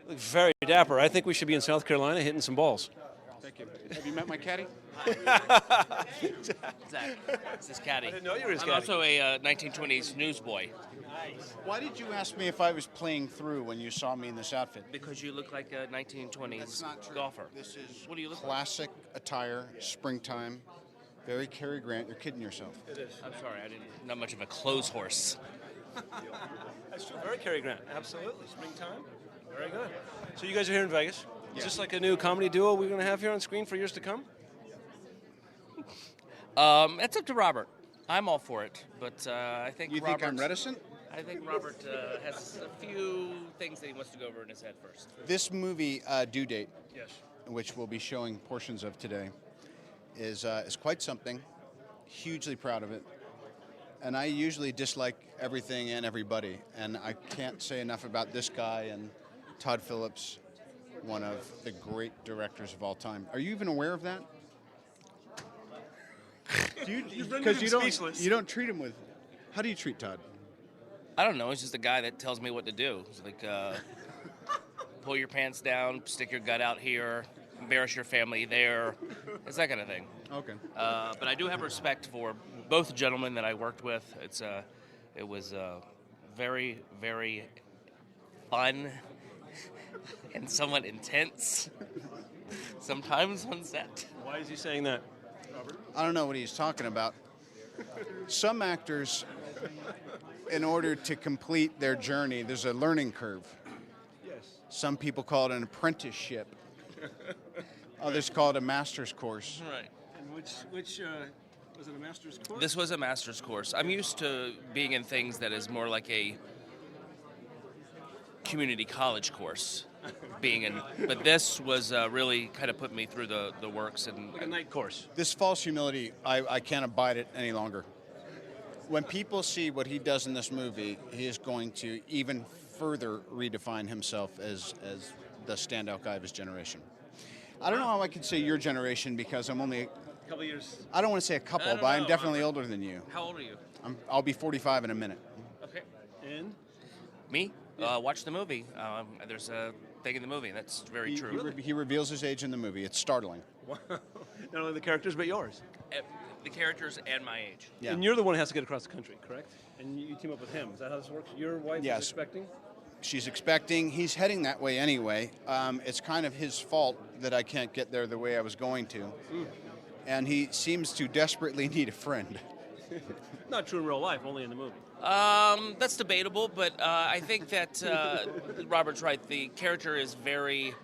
Look very dapper. I think we should be in South Carolina hitting some balls. Thank you. Have you met my caddy? Zach, this is Caddy. I didn't know you were his I'm caddy. also a 1920s newsboy Why did you ask me if I was playing through when you saw me in this outfit? because you look like a 1920s That's not true. golfer. This is What do you look like? classic attire, springtime. Very Cary Grant. You're kidding yourself. It is. I'm sorry, I didn't. Not much of a clothes horse. That's true. Very Cary Grant. Absolutely. Springtime. Very good. So you guys are here in Vegas. Is this like a new comedy duo we're going to have here on screen for years to come? That's up to Robert. I'm all for it, but I think You think I'm reticent? I think Robert has a few things that he wants to go over in his head first. This movie, Due Date, Yes. which we'll be showing portions of today, is quite something. Hugely proud of it. And I usually dislike everything and everybody, and I can't say enough about this guy and Todd Phillips, one of the great directors of all time. Are you even aware of that? Because you don't treat him with. How do you treat Todd? I don't know. He's just a guy that tells me what to do. He's like, pull your pants down, stick your gut out here, embarrass your family there. It's that kind of thing. Okay. But I do have respect for both gentlemen that I worked with. It was very, very fun and somewhat intense. Sometimes on set. Why is he saying that, Robert? I don't know what he's talking about. Some actors, in order to complete their journey, there's a learning curve. Yes. Some people call it an apprenticeship. Others call it a master's course. Right. And which was it a master's course? This was a master's course. I'm used to being in things that is more like a community college course. But this was really kind of put me through the works and like a night course. This false humility, I can't abide it any longer. When people see what he does in this movie, he is going to even further redefine himself as the standout guy of his generation. I don't know how I can say your generation because I'm only. A couple years. I don't want to say a couple, but I'm definitely older than you. How old are you? I'll be 45 in a minute. Okay. And Me? Watch the movie. There's a thing in the movie. That's very true. He reveals his age in the movie. It's startling. wow. Not only the characters but yours. The characters and my age. Yeah. And you're the one who has to get across the country, correct? And you team up with him. Is that how this works? Your wife Yes. is expecting? She's expecting. He's heading that way anyway. It's kind of his fault that I can't get there the way I was going to. And he seems to desperately need a friend. Not true in real life, only in the movie. That's debatable, but I think that Robert's right. The character is very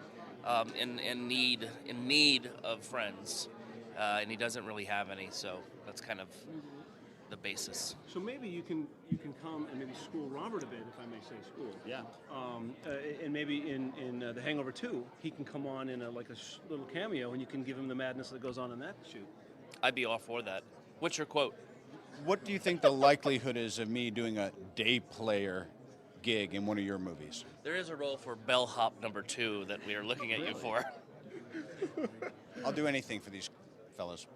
in need of friends, and he doesn't really have any. So that's kind of the basis. So maybe you can come and maybe school Robert a bit, if I may say school. Yeah. And maybe in The Hangover 2, he can come on in a little cameo, and you can give him the madness that goes on in that shoot. I'd be all for that. What's your quote? What do you think the likelihood is of me doing a day player gig in one of your movies? There is a role for bellhop number 2 that we are looking at you for. I'll do anything for these fellas.